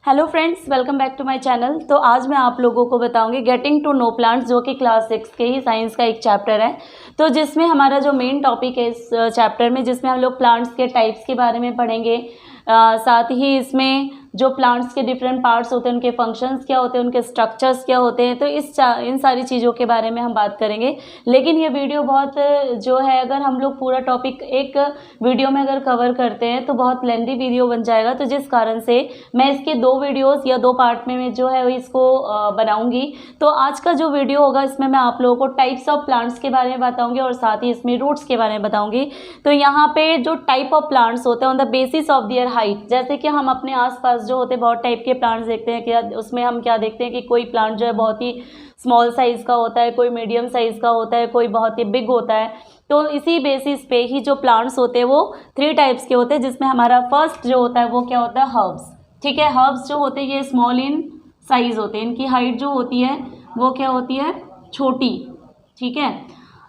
Hello friends, welcome back to my channel. तो आज मैं आप लोगों को बताऊंगी गेटिंग टू नो प्लांट्स, जो कि क्लास 6 के ही साइंस का एक चैप्टर है। तो जिसमें हमारा जो मेन टॉपिक है इस चैप्टर में, जिसमें हम लोग प्लांट्स के टाइप्स के बारे में पढ़ेंगे। साथ ही इसमें जो प्लांट्स के डिफरेंट पार्ट्स होते हैं, उनके फंक्शंस क्या होते हैं, उनके स्ट्रक्चर्स क्या होते हैं, तो इन सारी चीज़ों के बारे में हम बात करेंगे। लेकिन ये वीडियो बहुत जो है, अगर हम लोग पूरा टॉपिक एक वीडियो में अगर कवर करते हैं तो बहुत लेंथी वीडियो बन जाएगा। तो जिस कारण से मैं इसके 2 वीडियोस या 2 पार्ट में जो है इसको बनाऊंगी। तो आज का जो वीडियो होगा, इसमें मैं आप लोगों को टाइप्स ऑफ प्लांट्स के बारे में बताऊंगी और साथ ही इसमें रूट्स के बारे में बताऊंगी। तो यहाँ पे जो टाइप ऑफ प्लांट्स होते हैं on the basis of their height, जैसे कि हम अपने आसपास जो होते हैं बहुत टाइप के प्लांट्स देखते हैं। क्या उसमें हम क्या देखते हैं कि कोई प्लांट जो है बहुत ही स्मॉल साइज़ का होता है, कोई मीडियम साइज़ का होता है, कोई बहुत ही बिग होता है। तो इसी बेसिस पे ही जो प्लांट्स होते हैं वो 3 टाइप्स के होते हैं, जिसमें हमारा फर्स्ट जो होता है वो क्या होता है, हर्ब्स। ठीक है, हर्ब्स जो होते हैं ये स्मॉल इन साइज़ होते हैं। इनकी हाइट जो होती है वो क्या होती है, छोटी। ठीक है,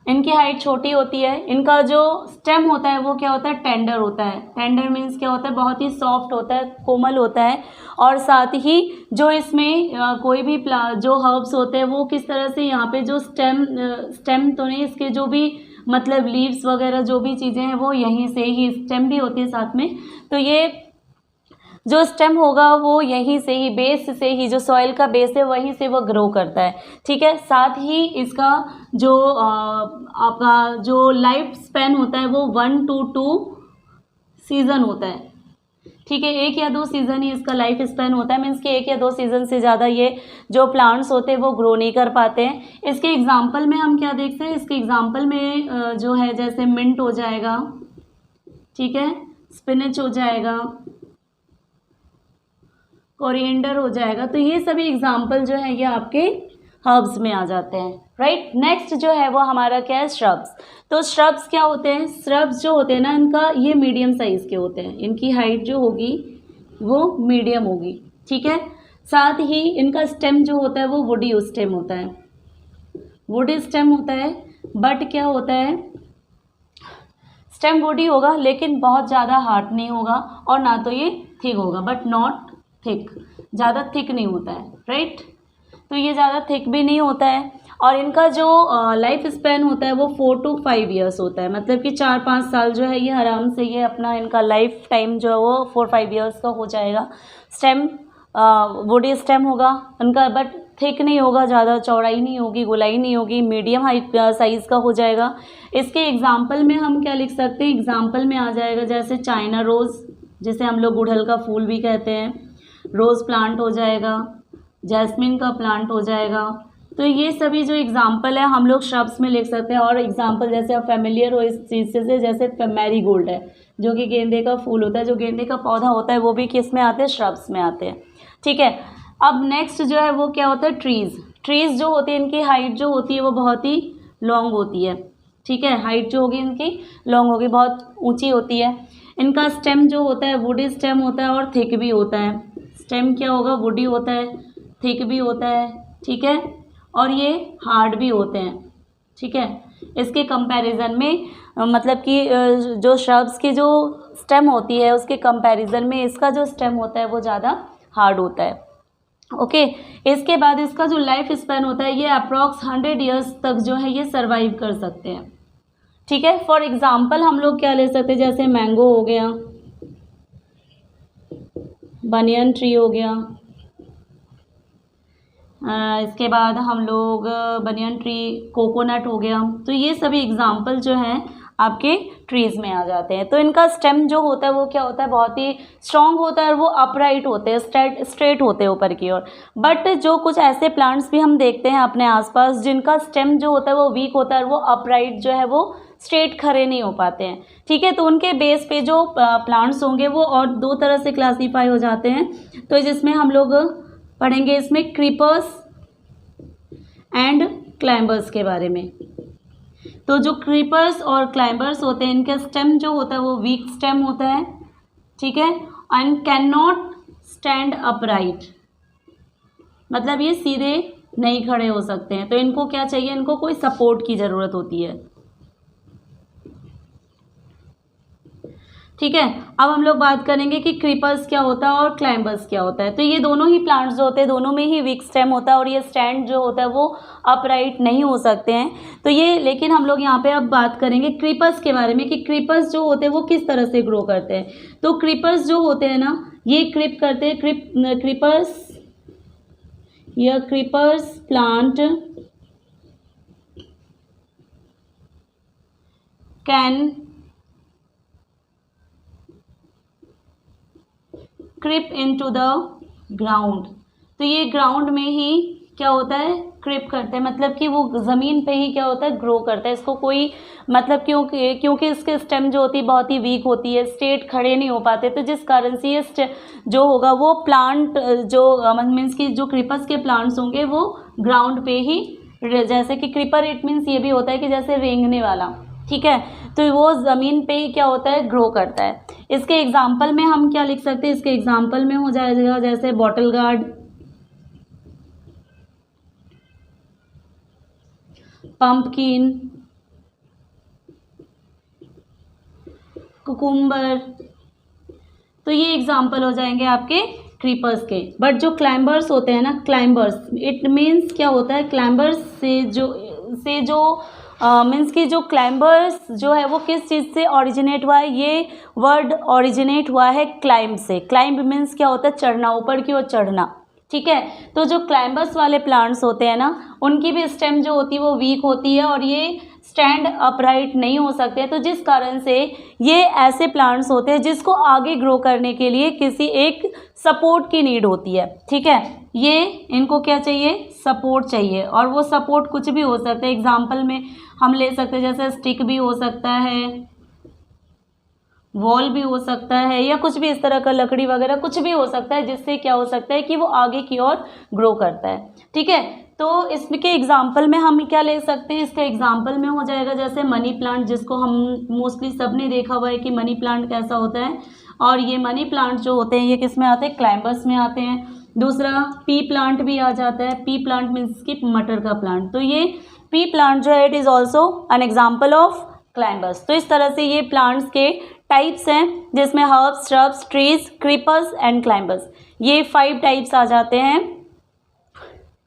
इनकी हाइट छोटी होती है। इनका जो स्टेम होता है वो क्या होता है, टेंडर होता है। टेंडर मीन्स क्या होता है, बहुत ही सॉफ्ट होता है, कोमल होता है। और साथ ही जो इसमें कोई भी जो हर्ब्स होते हैं वो किस तरह से, यहाँ पे जो स्टेम तो नहीं, इसके जो भी मतलब लीव्स वगैरह जो भी चीज़ें हैं वो यहीं से ही, स्टेम भी होती है साथ में। तो ये जो स्टेम होगा वो यहीं से ही, बेस से ही, जो सॉइल का बेस है वहीं से वो ग्रो करता है। ठीक है, साथ ही इसका जो आपका जो लाइफ स्पैन होता है वो 1 to 2 सीज़न होता है। ठीक है, 1 या 2 सीज़न ही इसका लाइफ स्पैन होता है। मीन्स कि 1 या 2 सीज़न से ज़्यादा ये जो प्लांट्स होते हैं वो ग्रो नहीं कर पाते हैं। इसके एग्जाम्पल में हम क्या देखते हैं, इसके एग्जाम्पल में जो है जैसे मिंट हो जाएगा, ठीक है, स्पिनच हो जाएगा, कोरिएंडर हो जाएगा। तो ये सभी एग्जाम्पल जो है ये आपके हर्ब्स में आ जाते हैं। राइट, नेक्स्ट जो है वो हमारा क्या है, श्रब्स। तो श्रब्स क्या होते हैं, श्रब्स जो होते हैं ना, इनका ये मीडियम साइज़ के होते हैं। इनकी हाइट जो होगी वो मीडियम होगी। ठीक है, साथ ही इनका स्टेम जो होता है वो वुडी स्टेम होता है, वुडी स्टेम होता है। बट क्या होता है, स्टेम वुडी होगा लेकिन बहुत ज़्यादा हार्ड नहीं होगा, और ना तो ये थिक होगा, बट नॉट थिक, ज़्यादा थिक नहीं होता है। राइट, तो ये ज़्यादा थिक भी नहीं होता है। और इनका जो लाइफ स्पैन होता है वो 4 to 5 ईयर्स होता है। मतलब कि 4-5 साल जो है ये आराम से ये अपना इनका लाइफ टाइम जो है वो 4-5 ईयर्स का हो जाएगा। स्टेम वुडी स्टेम होगा इनका, बट थिक नहीं होगा, ज़्यादा चौड़ाई नहीं होगी, गोलाई नहीं होगी, मीडियम हाइट साइज़ का हो जाएगा। इसके एग्जाम्पल में हम क्या लिख सकते हैं, एग्जाम्पल में आ जाएगा जैसे चाइना रोज़, जिसे हम लोग गुड़हल का फूल भी कहते हैं, रोज़ प्लांट हो जाएगा, जैस्मिन का प्लांट हो जाएगा। तो ये सभी जो एग्जाम्पल है हम लोग श्रब्स में लिख सकते हैं। और एग्जाम्पल जैसे आप फेमिलियर हो इस चीज़ से, जैसे मैरीगोल्ड है जो कि गेंदे का फूल होता है, जो गेंदे का पौधा होता है, वो भी किस में आते हैं, श्रब्स में आते हैं। ठीक है, अब नेक्स्ट जो है वो क्या होता है, ट्रीज़। ट्रीज़ जो होती है इनकी हाइट जो होती है वो बहुत ही लॉन्ग होती है। ठीक है, हाइट जो होगी इनकी लॉन्ग होगी, बहुत ऊँची होती है। इनका स्टेम जो होता है वुडी स्टेम होता है और थिक भी होता है। स्टेम क्या होगा, वुडी होता है, थिक भी होता है। ठीक है, और ये हार्ड भी होते हैं। ठीक है, इसके कंपैरिजन में मतलब कि जो श्रब्स की जो स्टेम होती है उसके कंपैरिजन में इसका जो स्टेम होता है वो ज़्यादा हार्ड होता है। ओके, इसके बाद इसका जो लाइफ स्पैन होता है ये अप्रॉक्स 100 ईयर्स तक जो है ये सर्वाइव कर सकते हैं। ठीक है, फॉर एग्जाम्पल हम लोग क्या ले सकते हैं, जैसे मैंगो हो गया, बनियन ट्री हो गया, इसके बाद हम लोग बनियन ट्री, कोकोनट हो गया। तो ये सभी एग्जाम्पल जो हैं आपके ट्रीज़ में आ जाते हैं। तो इनका स्टेम जो होता है वो क्या होता है, बहुत ही स्ट्रॉन्ग होता है और वो अपराइट होते हैं, स्ट्रेट होते हैं ऊपर की ओर। बट जो कुछ ऐसे प्लांट्स भी हम देखते हैं अपने आसपास जिनका स्टेम जो होता है वो वीक होता है और वो अपराइट जो है वो स्ट्रेट खड़े नहीं हो पाते हैं। ठीक है, तो उनके बेस पे जो प्लांट्स होंगे वो और 2 तरह से क्लासीफाई हो जाते हैं। तो जिसमें हम लोग पढ़ेंगे इसमें क्रीपर्स एंड क्लाइंबर्स के बारे में। तो जो क्रीपर्स और क्लाइंबर्स होते हैं इनका स्टेम जो होता है वो वीक स्टेम होता है। ठीक है, and can not stand upright, मतलब ये सीधे नहीं खड़े हो सकते हैं। तो इनको क्या चाहिए, इनको कोई सपोर्ट की ज़रूरत होती है। ठीक है। अब हम लोग बात करेंगे कि क्रीपर्स क्या होता है और क्लाइंबर्स क्या होता है। तो ये दोनों ही प्लांट्स जो होते हैं दोनों में ही वीक स्टेम होता है और ये स्टैंड जो होता है वो अपराइट नहीं हो सकते हैं। तो ये लेकिन हम लोग यहाँ पे अब बात करेंगे क्रीपर्स के बारे में कि क्रीपर्स जो होते हैं वो किस तरह से ग्रो करते हैं। तो क्रीपर्स जो होते हैं ना ये क्रीप करते हैं creepers plant can creep into the ground. तो ये ग्राउंड में ही क्या होता है क्रिप करते हैं, मतलब कि वो ज़मीन पे ही क्या होता है ग्रो करता है। इसको कोई मतलब क्योंकि इसके स्टेम जो होती है बहुत ही वीक होती है, स्ट्रेट खड़े नहीं हो पाते, तो जिस कारण से ये जो होगा वो प्लांट जो मीन्स कि जो क्रीपर्स के प्लांट्स होंगे वो ग्राउंड पे ही, जैसे कि क्रीपर इट मीन्स ये भी होता है कि जैसे रेंगने वाला, ठीक है। तो वो ज़मीन पे ही क्या होता है ग्रो करता है। इसके एग्जाम्पल में हम क्या लिख सकते हैं, इसके एग्जाम्पल में हो जाएगा जैसे बॉटल गार्ड, पंपकिन, कुकुम्बर। तो ये एग्जाम्पल हो जाएंगे आपके क्रीपर्स के। बट जो क्लाइंबर्स होते हैं ना, क्लाइंबर्स इट मीन्स क्या होता है, क्लाइंबर्स से जो मीन्स कि जो क्लाइंबर्स जो है वो किस चीज़ से ओरिजिनेट हुआ है, ये वर्ड ओरिजिनेट हुआ है क्लाइंब से। क्लाइंब मीन्स क्या होता है चढ़ना, ऊपर की ओर चढ़ना, ठीक है। तो जो क्लाइंबर्स वाले प्लांट्स होते हैं ना उनकी भी स्टेम जो होती है वो वीक होती है और ये स्टैंड अपराइट नहीं हो सकते। तो जिस कारण से ये ऐसे प्लांट्स होते हैं जिसको आगे ग्रो करने के लिए किसी एक सपोर्ट की नीड होती है, ठीक है। ये इनको क्या चाहिए, सपोर्ट चाहिए, और वो सपोर्ट कुछ भी हो सकता है। एग्जाम्पल में हम ले सकते हैं जैसे स्टिक भी हो सकता है, वॉल भी हो सकता है, या कुछ भी इस तरह का लकड़ी वगैरह कुछ भी हो सकता है जिससे क्या हो सकता है कि वो आगे की ओर ग्रो करता है, ठीक है। तो इसके एग्जाम्पल में हम क्या ले सकते हैं, इसका एग्जाम्पल में हो जाएगा जैसे मनी प्लांट, जिसको हम मोस्टली सब ने देखा हुआ है कि मनी प्लांट कैसा होता है। और ये मनी प्लांट जो होते हैं ये किस में आते हैं, क्लाइंबर्स में आते हैं। दूसरा पी प्लांट भी आ जाता है, पी प्लांट मीन्स की मटर का प्लांट। तो ये पी प्लांट जो है it is also an example of climbers. तो इस तरह से ये प्लांट्स के टाइप्स हैं जिसमें herbs, shrubs, trees, creepers and climbers, ये 5 टाइप्स आ जाते हैं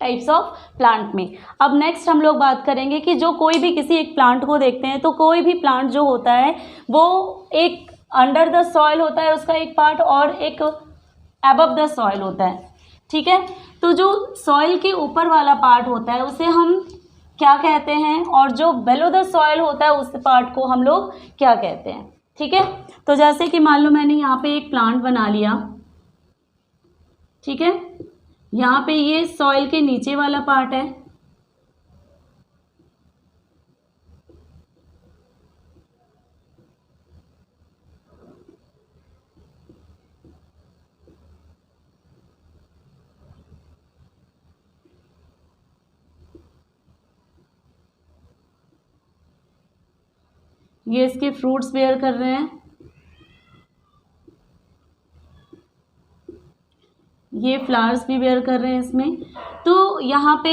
टाइप्स ऑफ प्लांट में। अब नेक्स्ट हम लोग बात करेंगे कि जो कोई भी किसी एक प्लांट को देखते हैं तो कोई भी प्लांट जो होता है वो एक अंडर द सॉइल होता है उसका एक पार्ट और एक अबव द सॉइल होता है, ठीक है। तो जो सॉइल के ऊपर वाला पार्ट होता है उसे हम क्या कहते हैं और जो बेलो द सॉइल होता है उस पार्ट को हम लोग क्या कहते हैं, ठीक है। तो जैसे कि मान लो मैंने यहाँ पे एक प्लांट बना लिया, ठीक है। यहाँ पे ये सॉइल के नीचे वाला पार्ट है, ये इसके फ्रूट्स बेयर कर रहे हैं, ये फ्लावर्स भी बेयर कर रहे हैं इसमें। तो यहाँ पे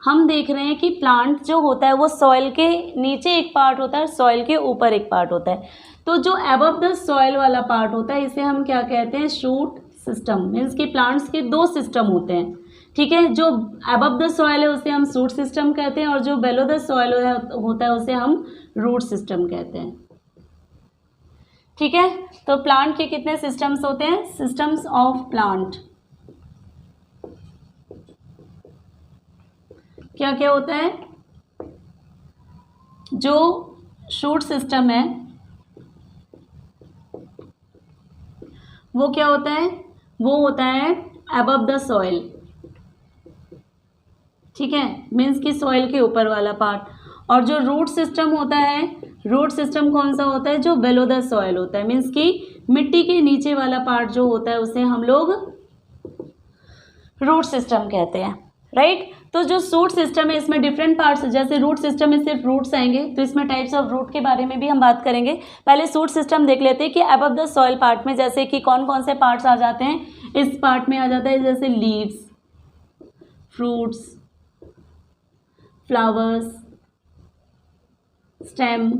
हम देख रहे हैं कि प्लांट जो होता है वो सॉइल के नीचे एक पार्ट होता है, सॉइल के ऊपर एक पार्ट होता है। तो जो अबव द सॉइल वाला पार्ट होता है इसे हम क्या कहते हैं, शूट सिस्टम। मीन्स कि प्लांट्स के 2 सिस्टम होते हैं, ठीक है। जो अबव द सॉइल है उसे हम शूट सिस्टम कहते हैं और जो बेलो द सॉइल होता है उसे हम रूट सिस्टम कहते हैं, ठीक है। तो प्लांट के कितने सिस्टम्स होते हैं, सिस्टम्स ऑफ प्लांट क्या क्या होता है। जो शूट सिस्टम है वो क्या होता है, वो होता है अबव द सॉइल, ठीक है, मीन्स कि सॉइल के ऊपर वाला पार्ट। और जो रूट सिस्टम होता है, रूट सिस्टम कौन सा होता है, जो बेलो द सॉइल होता है, मीन्स कि मिट्टी के नीचे वाला पार्ट जो होता है उसे हम लोग रूट सिस्टम कहते हैं, राइट। तो जो शूट सिस्टम है इसमें डिफरेंट पार्ट्स, जैसे रूट सिस्टम में सिर्फ रूट्स आएंगे तो इसमें टाइप्स ऑफ रूट के बारे में भी हम बात करेंगे। पहले शूट सिस्टम देख लेते हैं कि अबव द सॉइल पार्ट में जैसे कि कौन कौन से पार्ट्स आ जाते हैं। इस पार्ट में आ जाता है जैसे लीव्स, फ्रूट्स, फ्लावर्स, स्टेम,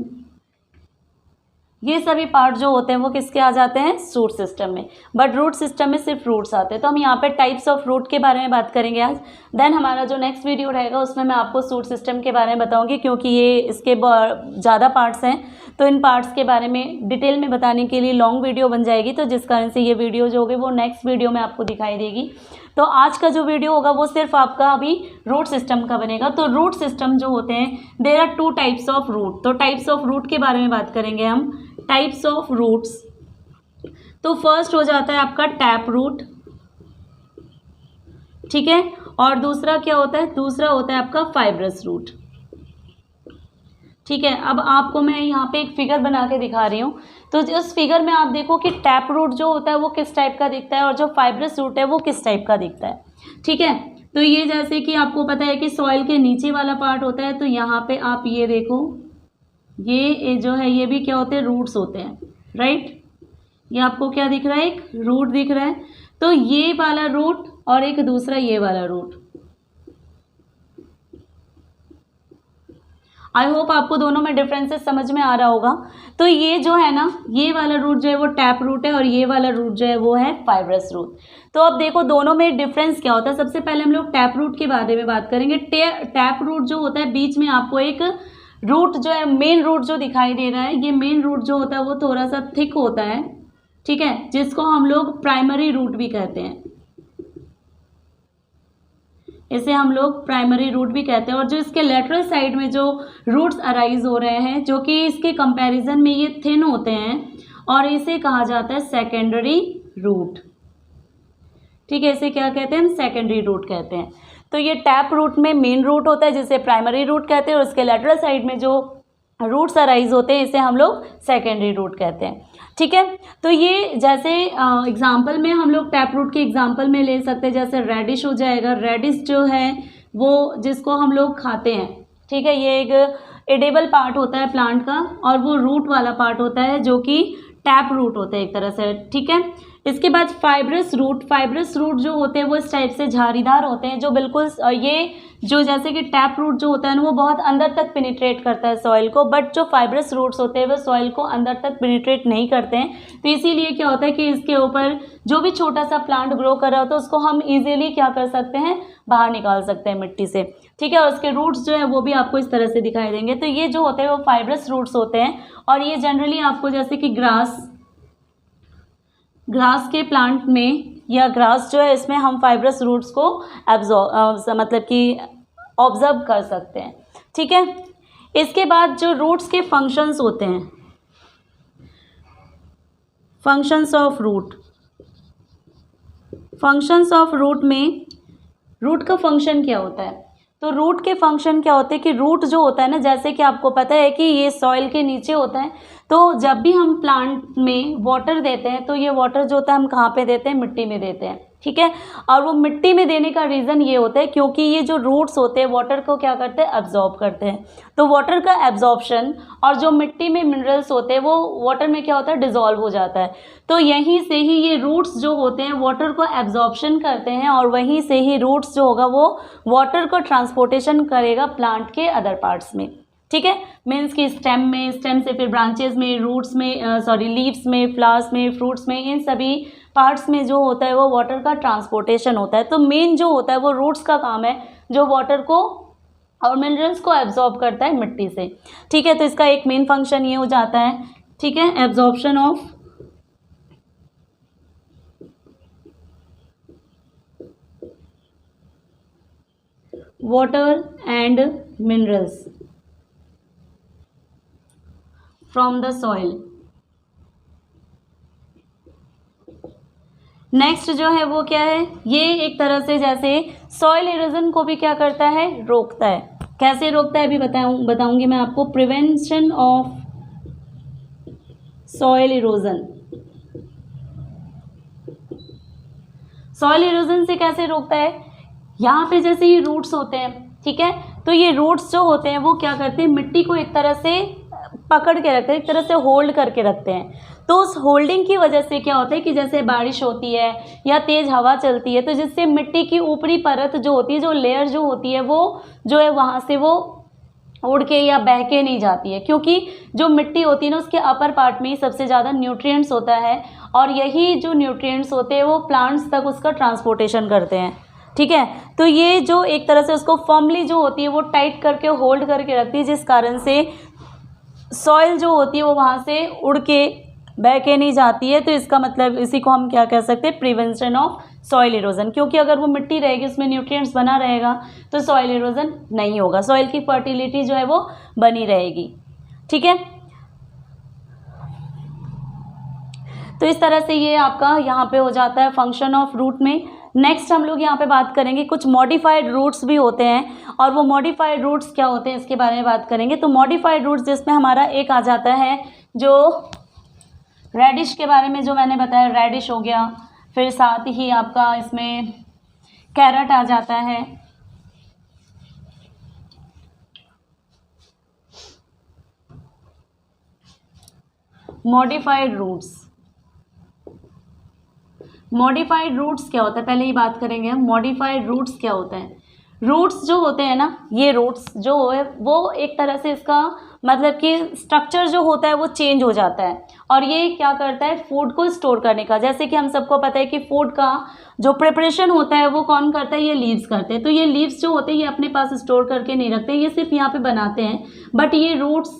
ये सभी पार्ट जो होते हैं वो किसके आ जाते हैं, शूट सिस्टम में। बट रूट सिस्टम में सिर्फ रूट्स आते हैं। तो हम यहाँ पे टाइप्स ऑफ रूट के बारे में बात करेंगे आज। देन हमारा जो नेक्स्ट वीडियो रहेगा उसमें मैं आपको शूट सिस्टम के बारे में बताऊंगी, क्योंकि ये इसके ज़्यादा पार्ट्स हैं, तो इन पार्ट्स के बारे में डिटेल में बताने के लिए लॉन्ग वीडियो बन जाएगी, तो जिस कारण से ये वीडियो जो होगी वो नेक्स्ट वीडियो में आपको दिखाई देगी। तो आज का जो वीडियो होगा वो सिर्फ आपका अभी रूट सिस्टम का बनेगा। तो रूट सिस्टम जो होते हैं, there are 2 types of root. तो टाइप्स ऑफ रूट के बारे में बात करेंगे हम, टाइप्स ऑफ रूट्स। तो फर्स्ट हो जाता है आपका टैप रूट, ठीक है, और दूसरा क्या होता है, दूसरा होता है आपका फाइब्रस रूट, ठीक है। अब आपको मैं यहाँ पे एक फिगर बना के दिखा रही हूँ। तो इस फिगर में आप देखो कि टैप रूट जो होता है वो किस टाइप का दिखता है और जो फाइब्रस रूट है वो किस टाइप का दिखता है, ठीक है। तो ये जैसे कि आपको पता है कि सॉइल के नीचे वाला पार्ट होता है, तो यहाँ पे आप ये देखो, ये जो है ये भी क्या होते हैं, रूट्स होते हैं, राइट। ये आपको क्या दिख रहा है, एक रूट दिख रहा है। तो ये वाला रूट और एक दूसरा ये वाला रूट, आई होप आपको दोनों में डिफरेंसेस समझ में आ रहा होगा। तो ये जो है ना, ये वाला रूट जो है वो टैप रूट है और ये वाला रूट जो है वो है फाइब्रस रूट। तो अब देखो दोनों में डिफरेंस क्या होता है। सबसे पहले हम लोग टैप रूट के बारे में बात करेंगे। टैप रूट जो होता है, बीच में आपको एक रूट जो है, मेन रूट जो दिखाई दे रहा है, ये मेन रूट जो होता है वो थोड़ा सा थिक होता है, ठीक है, जिसको हम लोग प्राइमरी रूट भी कहते हैं। इसे हम लोग प्राइमरी रूट भी कहते हैं। और जो इसके लेटरल साइड में जो रूट्स अराइज हो रहे हैं, जो कि इसके कंपैरिजन में ये थिन होते हैं, और इसे कहा जाता है सेकेंडरी रूट, ठीक है। इसे क्या कहते हैं हम, सेकेंडरी रूट कहते हैं। तो ये टैप रूट में मेन रूट होता है जिसे प्राइमरी रूट कहते हैं, और उसके लेटरल साइड में जो रूट्स अराइज होते हैं इसे हम लोग सेकेंडरी रूट कहते हैं, ठीक है। तो ये जैसे एग्जांपल में हम लोग टैप रूट के एग्जांपल में ले सकते हैं, जैसे रेडिश हो जाएगा। रेडिश जो है वो जिसको हम लोग खाते हैं, ठीक है, ये एक एडेबल पार्ट होता है प्लांट का, और वो रूट वाला पार्ट होता है जो कि टैप रूट होता है एक तरह से, ठीक है। इसके बाद फाइब्रस रूट। फाइब्रस रूट जो होते हैं वो इस टाइप से झाड़ीदार होते हैं, जो बिल्कुल ये जो जैसे कि टैप रूट जो होता है ना वो बहुत अंदर तक पेनिट्रेट करता है सॉइल को, बट जो फाइब्रस रूट्स होते हैं वो सॉइल को अंदर तक पेनिट्रेट नहीं करते हैं। तो इसीलिए क्या होता है कि इसके ऊपर जो भी छोटा सा प्लांट ग्रो कर रहा होता है उसको हम इजीली क्या कर सकते हैं, बाहर निकाल सकते हैं मिट्टी से, ठीक है। और उसके रूट्स जो है वो भी आपको इस तरह से दिखाई देंगे। तो ये जो होते हैं वो फाइब्रस रूट्स होते हैं, और ये जनरली आपको जैसे कि ग्रास के प्लांट में, या ग्रास जो है इसमें हम फाइब्रस रूट्स को मतलब कि ऑब्जर्व कर सकते हैं, ठीक है। इसके बाद जो रूट्स के फंक्शंस होते हैं, functions of root. Functions of root में रूट का फंक्शन क्या होता है, तो रूट के फंक्शन क्या होते हैं कि रूट जो होता है ना, जैसे कि आपको पता है कि ये सॉइल के नीचे होता है, तो जब भी हम प्लांट में वाटर देते हैं तो ये वाटर जो होता है हम कहाँ पे देते हैं, मिट्टी में देते हैं, ठीक है। और वो मिट्टी में देने का रीज़न ये होता है क्योंकि ये जो रूट्स होते हैं वाटर को क्या करते हैं, एब्जॉर्ब करते हैं। तो वाटर का एब्जॉर्प्शन, और जो मिट्टी में मिनरल्स होते हैं वो वाटर में क्या होता है, डिज़ोल्व हो जाता है। तो यहीं से ही ये रूट्स जो होते हैं वाटर को एब्जॉर्प्शन करते हैं, और वहीं से ही रूट्स जो होगा वो वाटर को ट्रांसपोर्टेशन करेगा प्लांट के अदर पार्ट्स में, ठीक है। मीन्स कि स्टेम में, स्टेम से फिर ब्रांचेस में, रूट्स में, लीव्स में, फ्लावर्स में, फ्रूट्स में, इन सभी पार्ट्स में जो होता है वो वाटर का ट्रांसपोर्टेशन होता है। तो मेन जो होता है वो रूट्स का काम है, जो वाटर को और मिनरल्स को एब्जॉर्ब करता है मिट्टी से, ठीक है। तो इसका एक मेन फंक्शन ये हो जाता है, ठीक है, absorption of water and minerals from the soil. Next जो है वो क्या है, ये एक तरह से जैसे सॉइल इरोजन को भी क्या करता है, रोकता है। कैसे रोकता है अभी बताऊंगी मैं आपको। Prevention of soil erosion. Soil erosion से कैसे रोकता है, यहाँ पे जैसे ये रूट्स होते हैं, ठीक है, तो ये रूट्स जो होते हैं वो क्या करते हैं, मिट्टी को एक तरह से पकड़ के रखते हैं, एक तरह से होल्ड करके रखते हैं। तो उस होल्डिंग की वजह से क्या होता है कि जैसे बारिश होती है या तेज़ हवा चलती है, तो जिससे मिट्टी की ऊपरी परत जो होती है, जो लेयर जो होती है, वो जो है वहाँ से वो उड़ के या बह के नहीं जाती है, क्योंकि जो मिट्टी होती है ना उसके अपर पार्ट में ही सबसे ज़्यादा न्यूट्रिएंट्स होता है, और यही जो न्यूट्रिएंट्स होते हैं वो प्लांट्स तक उसका ट्रांसपोर्टेशन करते हैं। ठीक है, तो ये जो एक तरह से उसको फर्मली जो होती है वो टाइट करके होल्ड करके रखती है, जिस कारण से सॉइल जो होती है वो वहाँ से उड़ के बह के नहीं जाती है। तो इसका मतलब इसी को हम क्या कह सकते हैं, प्रिवेंशन ऑफ सॉइल इरोजन, क्योंकि अगर वो मिट्टी रहेगी उसमें न्यूट्रिएंट्स बना रहेगा तो सॉइल इरोजन नहीं होगा, सॉइल की फर्टिलिटी जो है वो बनी रहेगी। ठीक है, तो इस तरह से ये आपका यहाँ पे हो जाता है फंक्शन ऑफ रूट में। नेक्स्ट हम लोग यहाँ पे बात करेंगे, कुछ मॉडिफाइड रूट्स भी होते हैं, और वो मॉडिफाइड रूट्स क्या होते हैं इसके बारे में बात करेंगे। तो मॉडिफाइड रूट्स जिसमें हमारा एक आ जाता है जो रेडिश के बारे में जो मैंने बताया, रेडिश हो गया, फिर साथ ही आपका इसमें कैरेट आ जाता है, मॉडिफाइड रूट्स। मॉडिफाइड रूट्स क्या होता है पहले ही बात करेंगे हम। मॉडिफाइड रूट्स क्या होते हैं, रूट्स जो होते हैं ना, ये रूट्स जो है वो एक तरह से इसका मतलब कि स्ट्रक्चर जो होता है वो चेंज हो जाता है, और ये क्या करता है, फूड को स्टोर करने का। जैसे कि हम सबको पता है कि फूड का जो प्रिपरेशन होता है वो कौन करता है, ये लीव्स करते हैं। तो ये लीव्स जो होते हैं ये अपने पास स्टोर करके नहीं रखते, ये सिर्फ यहाँ पे बनाते हैं, बट ये रूट्स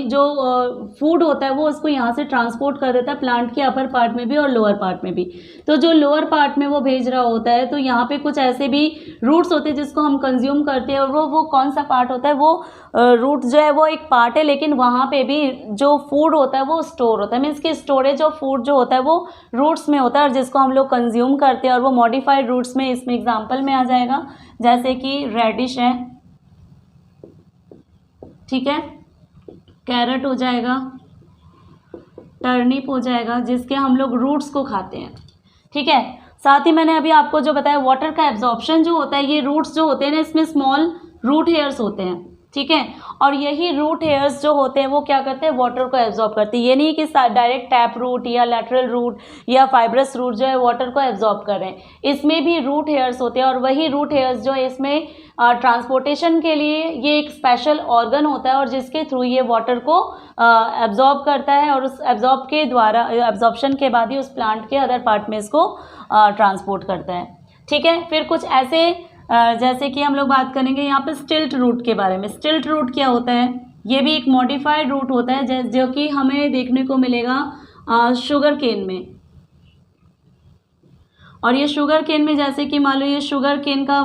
जो फूड होता है वो उसको यहाँ से ट्रांसपोर्ट कर देता है प्लांट के अपर पार्ट में भी और लोअर पार्ट में भी। तो जो लोअर पार्ट में वो भेज रहा होता है, तो यहाँ पे कुछ ऐसे भी रूट्स होते हैं जिसको हम कंज्यूम करते हैं, और वो कौन सा पार्ट होता है, वो रूट जो है वो एक पार्ट है, लेकिन वहाँ पे भी जो फूड होता है वो स्टोर होता है, मीन्स कि स्टोरेज ऑफ फूड जो होता है वो रूट्स में होता है, और जिसको हम लोग कंज्यूम करते हैं, और वो मॉडिफाइड रूट्स में इसमें एग्जांपल में आ जाएगा, जैसे कि रेडिश है, ठीक है, कैरेट हो जाएगा, टर्निप हो जाएगा, जिसके हम लोग रूट्स को खाते हैं। ठीक है, साथ ही मैंने अभी आपको जो बताया वाटर का एब्जॉर्प्शन जो होता है, ये रूट्स जो होते हैं ना इसमें स्मॉल रूट हेयर्स होते हैं। ठीक है, और यही रूट हेयर्स जो होते हैं वो क्या करते हैं, वाटर को एब्जॉर्ब करते हैं। ये नहीं कि डायरेक्ट टैप रूट या लैटरल रूट या फाइब्रस रूट जो है वाटर को एब्जॉर्ब कर रहे हैं, इसमें भी रूट हेयर्स होते हैं, और वही रूट हेयर्स जो है इसमें ट्रांसपोर्टेशन के लिए ये एक स्पेशल ऑर्गन होता है, और जिसके थ्रू ये वाटर को एब्जॉर्ब करता है, और उस एब्जॉर्ब के द्वारा, एब्जॉर्प्शन के बाद ही उस प्लांट के अदर पार्ट में इसको ट्रांसपोर्ट करता है। ठीक है, फिर कुछ ऐसे जैसे कि हम लोग बात करेंगे यहाँ पे स्टिल्ट रूट के बारे में। स्टिल्ट रूट क्या होता है, ये भी एक मॉडिफाइड रूट होता है, जो कि हमें देखने को मिलेगा शुगर केन में। और ये शुगर केन में जैसे कि मान लो ये शुगर केन का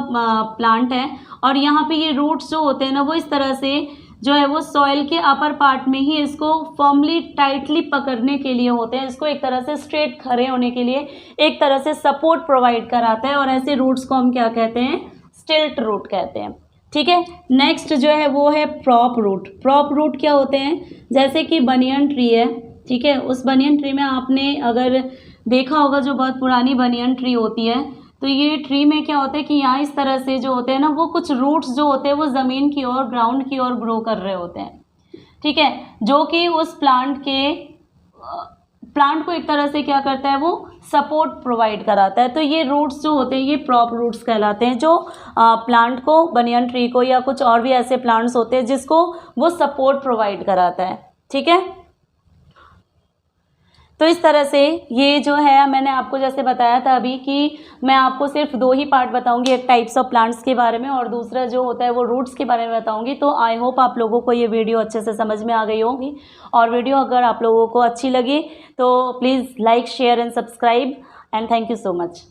प्लांट है, और यहाँ पे ये रूट्स जो होते हैं ना वो इस तरह से जो है वो सॉइल के अपर पार्ट में ही इसको फर्मली टाइटली पकड़ने के लिए होते हैं, इसको एक तरह से स्ट्रेट खड़े होने के लिए एक तरह से सपोर्ट प्रोवाइड कराता है, और ऐसे रूट्स को हम क्या कहते हैं, स्टिल्ट रूट कहते हैं। ठीक है, नेक्स्ट जो है वो है प्रॉप रूट। प्रॉप रूट क्या होते हैं, जैसे कि बनियन ट्री है, ठीक है, उस बनियन ट्री में आपने अगर देखा होगा जो बहुत पुरानी बनियन ट्री होती है, तो ये ट्री में क्या होता है कि यहाँ इस तरह से जो होते हैं ना वो कुछ रूट्स जो होते हैं वो ज़मीन की ओर, ग्राउंड की ओर ग्रो कर रहे होते हैं। ठीक है, जो कि उस प्लांट को एक तरह से क्या करता है, वो सपोर्ट प्रोवाइड कराता है। तो ये रूट्स जो होते हैं ये प्रॉप रूट्स कहलाते हैं, जो प्लांट को, बनियन ट्री को या कुछ और भी ऐसे प्लांट्स होते हैं जिसको वो सपोर्ट प्रोवाइड कराता है। ठीक है, तो इस तरह से ये जो है मैंने आपको जैसे बताया था अभी कि मैं आपको सिर्फ 2 ही पार्ट बताऊंगी, एक टाइप्स ऑफ प्लांट्स के बारे में और दूसरा जो होता है वो रूट्स के बारे में बताऊंगी। तो आई होप आप लोगों को ये वीडियो अच्छे से समझ में आ गई होगी, और वीडियो अगर आप लोगों को अच्छी लगी तो please like, share and subscribe, and thank you so much.